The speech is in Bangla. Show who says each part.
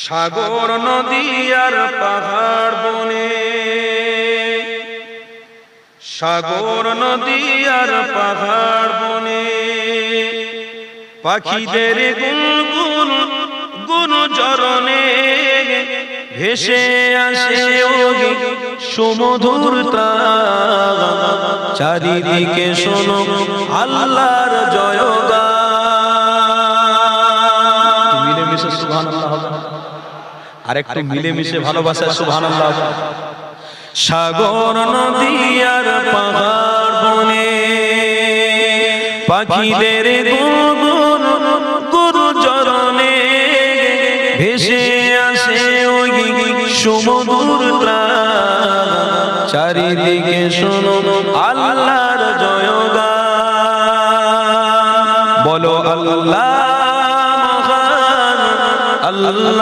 Speaker 1: সাগর নদী আর পাহাড় বনে, সাগর নদী আর পাহাড় বনে, পাখিদের গুনগুন গুনজরনে ভেসে আসে ওই সুমধুর তান। চারিদিকে শোনো আল্লাহর জয়গান। মিলেমিশে সুবহানাল্লাহ হবে, আরেকটু মিলেমিশে ভালোবাসা সুবহানাল্লাহ হবে। সাগর নদী আর পাহাড় বনে, পাখিদের গুনগুন গুনজরনে ভেসে আসে ওই সুমধুর প্রাণ। চারিদিকে শোনো আল্লাহর জয়গান। বলো আল্লাহ মহান, আল্লাহ।